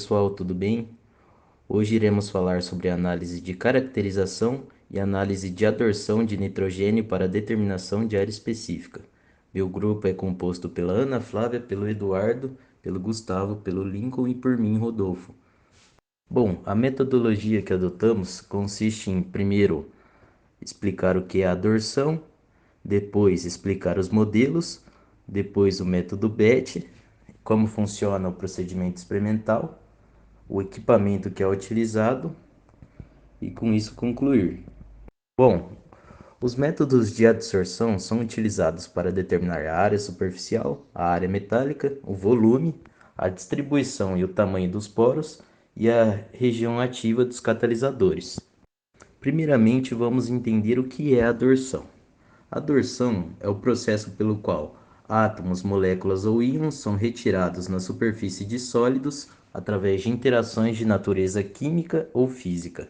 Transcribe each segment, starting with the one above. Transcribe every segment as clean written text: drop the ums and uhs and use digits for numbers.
Pessoal, tudo bem? Hoje iremos falar sobre análise de caracterização e análise de adsorção de nitrogênio para determinação de área específica. Meu grupo é composto pela Ana Flávia, pelo Eduardo, pelo Gustavo, pelo Lincoln e por mim, Rodolfo. Bom, a metodologia que adotamos consiste em, primeiro, explicar o que é a adsorção, depois explicar os modelos, depois o método BET, como funciona o procedimento experimental, o equipamento que é utilizado e com isso concluir. Bom, os métodos de adsorção são utilizados para determinar a área superficial, a área metálica, o volume, a distribuição e o tamanho dos poros e a região ativa dos catalisadores. Primeiramente, vamos entender o que é a adsorção. A adsorção é o processo pelo qual átomos, moléculas ou íons são retirados na superfície de sólidos através de interações de natureza química ou física.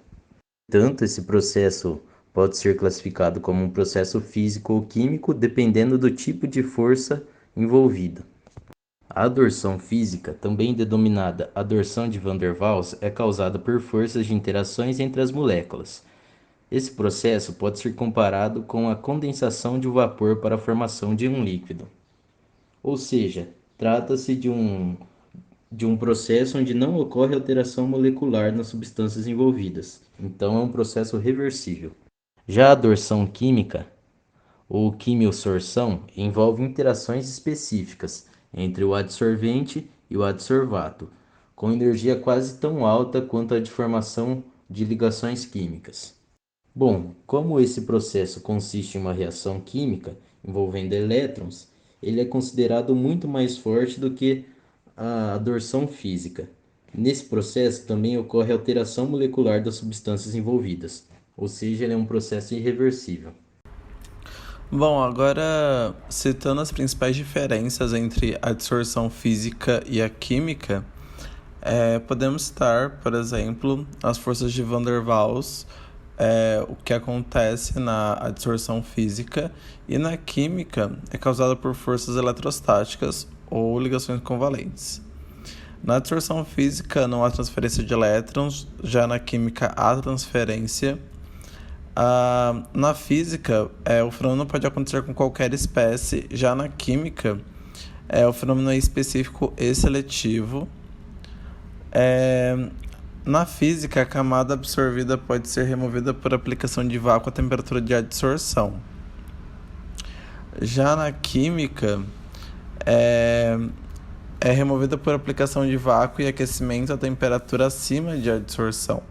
Tanto esse processo pode ser classificado como um processo físico ou químico, dependendo do tipo de força envolvida. A adsorção física, também denominada adsorção de Van der Waals, é causada por forças de interações entre as moléculas. Esse processo pode ser comparado com a condensação de um vapor para a formação de um líquido. Ou seja, trata-se de um processo onde não ocorre alteração molecular nas substâncias envolvidas, então é um processo reversível. Já a adsorção química, ou quimiossorção, envolve interações específicas entre o adsorvente e o adsorvato, com energia quase tão alta quanto a de formação de ligações químicas. Bom, como esse processo consiste em uma reação química envolvendo elétrons, ele é considerado muito mais forte do que a adsorção física. Nesse processo também ocorre alteração molecular das substâncias envolvidas, ou seja, ele é um processo irreversível. Bom, agora citando as principais diferenças entre a adsorção física e a química, podemos citar, por exemplo, as forças de Van der Waals, o que acontece na adsorção física, e na química é causada por forças eletrostáticas ou ligações covalentes. Na adsorção física não há transferência de elétrons, já na química há transferência. Na física, o fenômeno pode acontecer com qualquer espécie, já na química, o fenômeno é específico e seletivo. Na física, a camada absorvida pode ser removida por aplicação de vácuo à temperatura de adsorção. Já na química, é removida por aplicação de vácuo e aquecimento a temperatura acima de adsorção.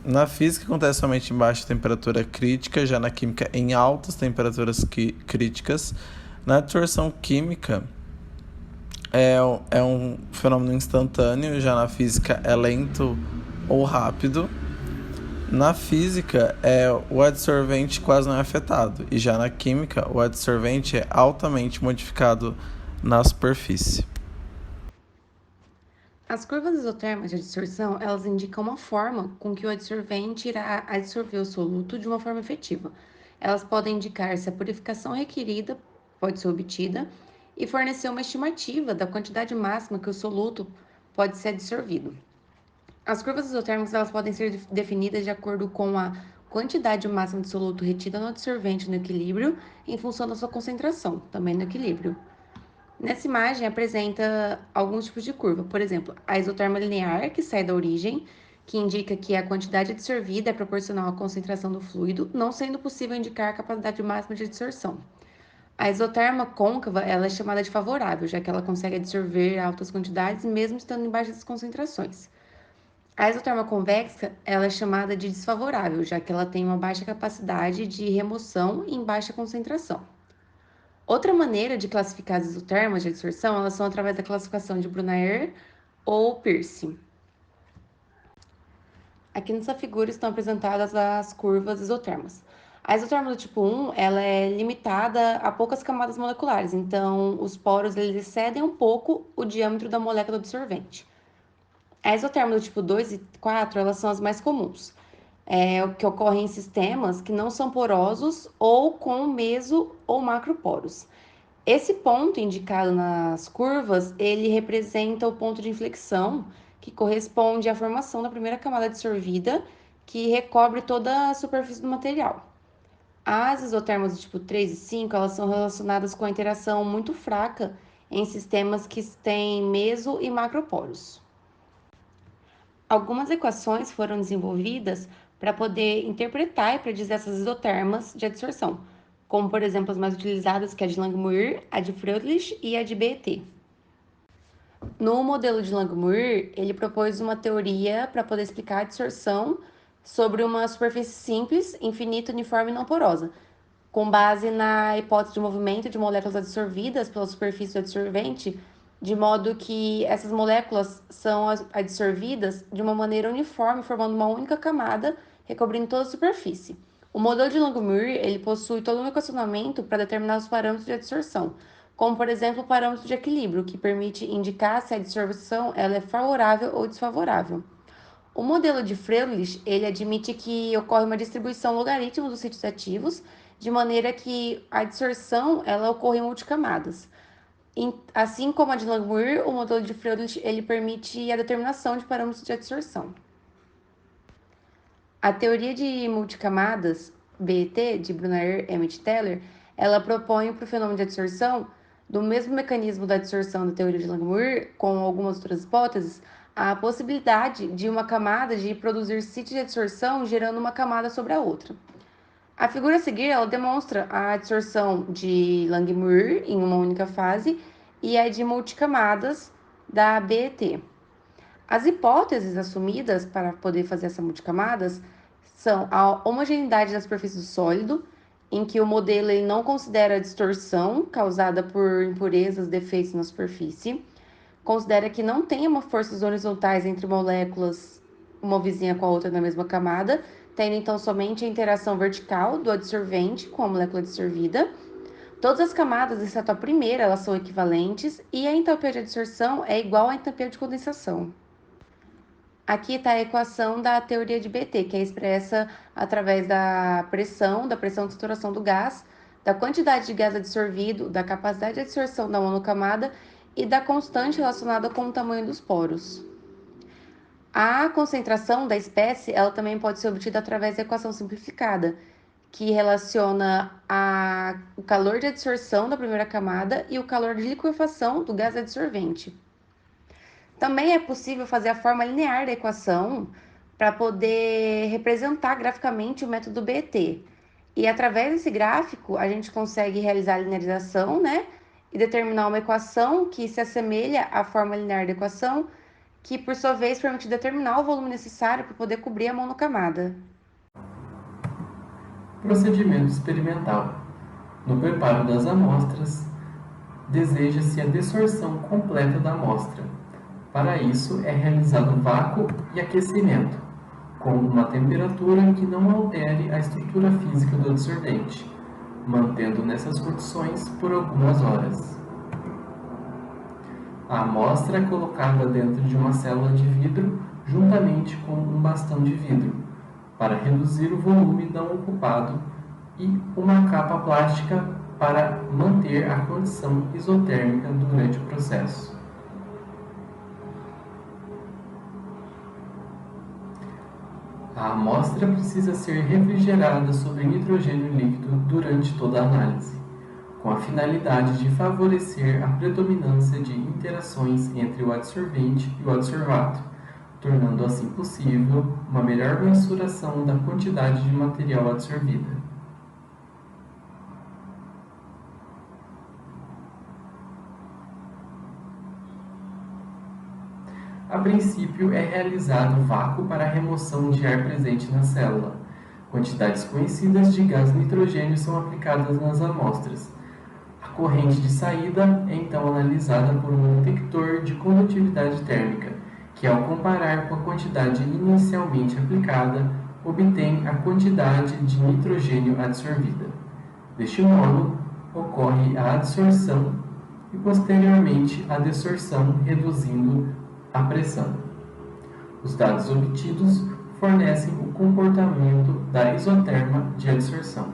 Na física acontece somente em baixa temperatura crítica, já na química em altas temperaturas críticas. Na adsorção química é um fenômeno instantâneo, já na física é lento ou rápido. Na física, o adsorvente quase não é afetado, e já na química, o adsorvente é altamente modificado na superfície. As curvas isotérmicas de adsorção, elas indicam uma forma com que o adsorvente irá adsorver o soluto de uma forma efetiva. Elas podem indicar se a purificação requerida pode ser obtida e fornecer uma estimativa da quantidade máxima que o soluto pode ser adsorvido. As curvas isotérmicas, elas podem ser definidas de acordo com a quantidade máxima de soluto retida no adsorvente no equilíbrio, em função da sua concentração, também no equilíbrio. Nessa imagem apresenta alguns tipos de curva, por exemplo, a isoterma linear, que sai da origem, que indica que a quantidade adsorvida é proporcional à concentração do fluido, não sendo possível indicar a capacidade máxima de adsorção. A isoterma côncava, ela é chamada de favorável, já que ela consegue absorver altas quantidades mesmo estando em baixas concentrações. A isoterma convexa, ela é chamada de desfavorável, já que ela tem uma baixa capacidade de remoção em baixa concentração. Outra maneira de classificar as isotermas de adsorção, elas são através da classificação de Brunner ou Peirce. Aqui nessa figura estão apresentadas as curvas isotermas. A isoterma do tipo 1, ela é limitada a poucas camadas moleculares, então os poros eles excedem um pouco o diâmetro da molécula absorvente. A isoterma do tipo 2 e 4, elas são as mais comuns, o que ocorre em sistemas que não são porosos ou com meso ou macroporos. Esse ponto indicado nas curvas, ele representa o ponto de inflexão que corresponde à formação da primeira camada dissolvida, que recobre toda a superfície do material. As isotermas do tipo 3 e 5, elas são relacionadas com a interação muito fraca em sistemas que têm meso e macroporos. Algumas equações foram desenvolvidas para poder interpretar e predizer essas isotermas de adsorção, como por exemplo as mais utilizadas, que é a de Langmuir, a de Freundlich e a de BET. No modelo de Langmuir, ele propôs uma teoria para poder explicar a adsorção sobre uma superfície simples, infinita, uniforme e não porosa, com base na hipótese de movimento de moléculas adsorvidas pela superfície do adsorvente, de modo que essas moléculas são adsorvidas de uma maneira uniforme, formando uma única camada, recobrindo toda a superfície. O modelo de Langmuir, ele possui todo um equacionamento para determinar os parâmetros de adsorção, como por exemplo o parâmetro de equilíbrio, que permite indicar se a adsorção ela é favorável ou desfavorável. O modelo de Freundlich, ele admite que ocorre uma distribuição logarítmica dos sítios ativos, de maneira que a adsorção ela ocorre em multicamadas. Assim como a de Langmuir, o modelo de Freundlich ele permite a determinação de parâmetros de adsorção. A teoria de multicamadas, BET, de Brunner, Emmett e Teller, ela propõe para o fenômeno de adsorção, do mesmo mecanismo da adsorção da teoria de Langmuir, com algumas outras hipóteses, a possibilidade de uma camada de produzir sítios de adsorção gerando uma camada sobre a outra. A figura a seguir ela demonstra a adsorção de Langmuir em uma única fase e a de multicamadas da BET. As hipóteses assumidas para poder fazer essa multicamadas são a homogeneidade da superfície do sólido, em que o modelo ele não considera a distorção causada por impurezas, defeitos na superfície, considera que não tem uma forças horizontais entre moléculas, uma vizinha com a outra na mesma camada, tendo então somente a interação vertical do adsorvente com a molécula dissolvida. Todas as camadas, exceto a primeira, elas são equivalentes e a entalpia de adsorção é igual à entalpia de condensação. Aqui está a equação da teoria de BT, que é expressa através da pressão de saturação do gás, da quantidade de gás absorvido, da capacidade de absorção da monocamada e da constante relacionada com o tamanho dos poros. A concentração da espécie ela também pode ser obtida através da equação simplificada, que relaciona o calor de adsorção da primeira camada e o calor de liquefação do gás adsorvente. Também é possível fazer a forma linear da equação para poder representar graficamente o método BET. E através desse gráfico, a gente consegue realizar a linearização, né? E determinar uma equação que se assemelha à forma linear da equação, que por sua vez permite determinar o volume necessário para poder cobrir a monocamada. Procedimento experimental. No preparo das amostras, deseja-se a desorção completa da amostra. Para isso, é realizado vácuo e aquecimento, com uma temperatura que não altere a estrutura física do adsorvente, mantendo nessas condições por algumas horas. A amostra é colocada dentro de uma célula de vidro juntamente com um bastão de vidro, para reduzir o volume não ocupado, e uma capa plástica para manter a condição isotérmica durante o processo. A amostra precisa ser refrigerada sobre nitrogênio líquido durante toda a análise, com a finalidade de favorecer a predominância de interações entre o adsorvente e o adsorvato, tornando assim possível uma melhor mensuração da quantidade de material adsorvida. A princípio, é realizado vácuo para a remoção de ar presente na célula. Quantidades conhecidas de gás nitrogênio são aplicadas nas amostras. A corrente de saída é então analisada por um detector de condutividade térmica, que ao comparar com a quantidade inicialmente aplicada, obtém a quantidade de nitrogênio adsorvida. Deste modo, ocorre a adsorção e posteriormente a desorção, reduzindo a pressão. Os dados obtidos fornecem o comportamento da isoterma de adsorção.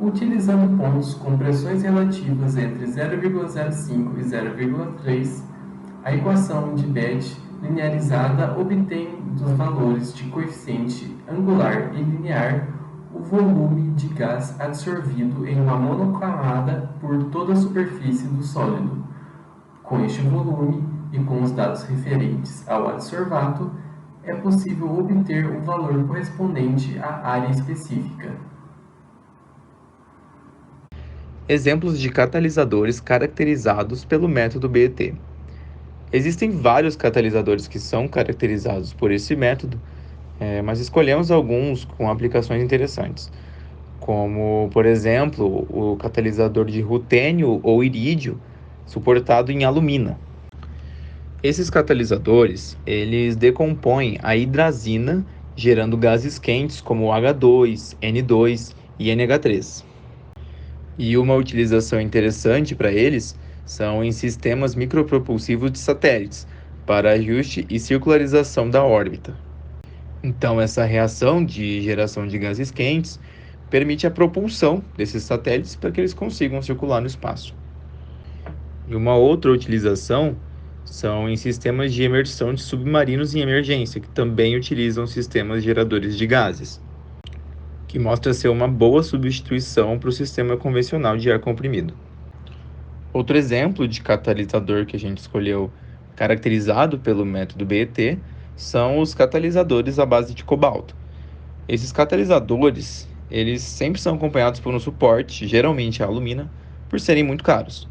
Utilizando pontos com pressões relativas entre 0,05 e 0,3, a equação de Bethe linearizada obtém dos valores de coeficiente angular e linear o volume de gás absorvido em uma monocamada por toda a superfície do sólido. Com este volume e com os dados referentes ao adsorvato, é possível obter o valor correspondente à área específica. Exemplos de catalisadores caracterizados pelo método BET. Existem vários catalisadores que são caracterizados por esse método, mas escolhemos alguns com aplicações interessantes, como, por exemplo, o catalisador de rutênio ou irídio, suportado em alumina. Esses catalisadores, eles decompõem a hidrazina, gerando gases quentes como H2, N2 e NH3. E uma utilização interessante para eles são em sistemas micropropulsivos de satélites, para ajuste e circularização da órbita. Então, essa reação de geração de gases quentes permite a propulsão desses satélites para que eles consigam circular no espaço. E uma outra utilização são em sistemas de imersão de submarinos em emergência, que também utilizam sistemas geradores de gases, que mostra ser uma boa substituição para o sistema convencional de ar comprimido. Outro exemplo de catalisador que a gente escolheu caracterizado pelo método BET são os catalisadores à base de cobalto. Esses catalisadores, eles sempre são acompanhados por um suporte, geralmente a alumina, por serem muito caros.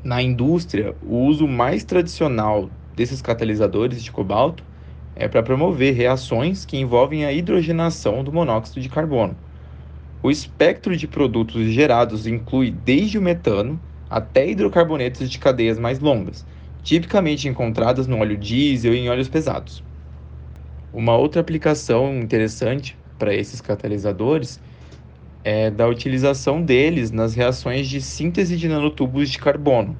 Na indústria, o uso mais tradicional desses catalisadores de cobalto é para promover reações que envolvem a hidrogenação do monóxido de carbono. O espectro de produtos gerados inclui desde o metano até hidrocarbonetos de cadeias mais longas, tipicamente encontradas no óleo diesel e em óleos pesados. Uma outra aplicação interessante para esses catalisadores é da utilização deles nas reações de síntese de nanotubos de carbono,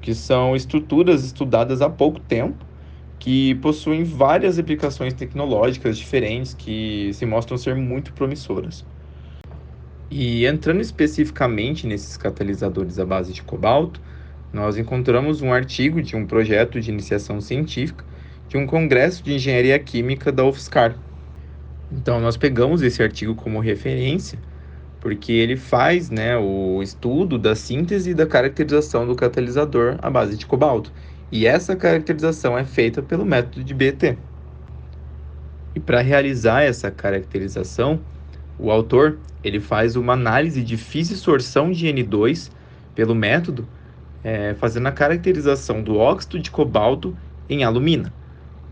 que são estruturas estudadas há pouco tempo, que possuem várias aplicações tecnológicas diferentes que se mostram ser muito promissoras. E entrando especificamente nesses catalisadores à base de cobalto, nós encontramos um artigo de um projeto de iniciação científica de um congresso de engenharia química da UFSCar. Então, nós pegamos esse artigo como referência, porque ele faz, o estudo da síntese e da caracterização do catalisador à base de cobalto. E essa caracterização é feita pelo método de BET. E para realizar essa caracterização, o autor ele faz uma análise de fissorção de N2 pelo método, fazendo a caracterização do óxido de cobalto em alumina.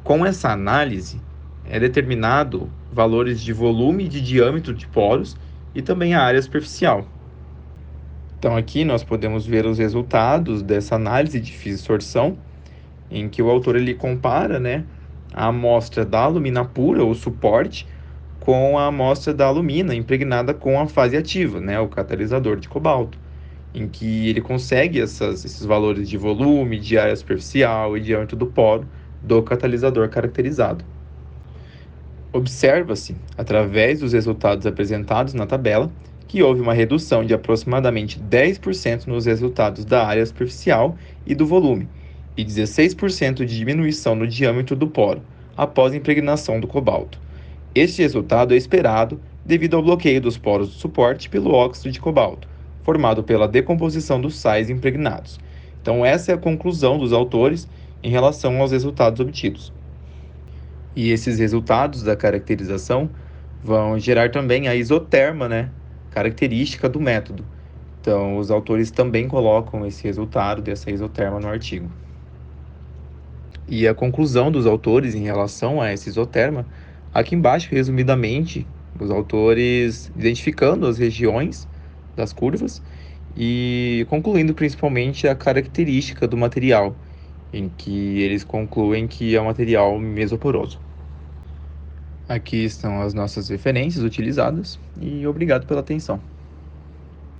Com essa análise, é determinado valores de volume e de diâmetro de poros e também a área superficial. Então aqui nós podemos ver os resultados dessa análise de fissorção, em que o autor ele compara, a amostra da alumina pura, ou suporte, com a amostra da alumina impregnada com a fase ativa, o catalisador de cobalto, em que ele consegue esses valores de volume, de área superficial e diâmetro do poro do catalisador caracterizado. Observa-se, através dos resultados apresentados na tabela, que houve uma redução de aproximadamente 10% nos resultados da área superficial e do volume, e 16% de diminuição no diâmetro do poro, após a impregnação do cobalto. Este resultado é esperado devido ao bloqueio dos poros do suporte pelo óxido de cobalto, formado pela decomposição dos sais impregnados. Então, essa é a conclusão dos autores em relação aos resultados obtidos. E esses resultados da caracterização vão gerar também a isoterma, característica do método. Então, os autores também colocam esse resultado dessa isoterma no artigo. E a conclusão dos autores em relação a essa isoterma, aqui embaixo, resumidamente, os autores identificando as regiões das curvas e concluindo principalmente a característica do material, em que eles concluem que é um material mesoporoso. Aqui estão as nossas referências utilizadas e obrigado pela atenção.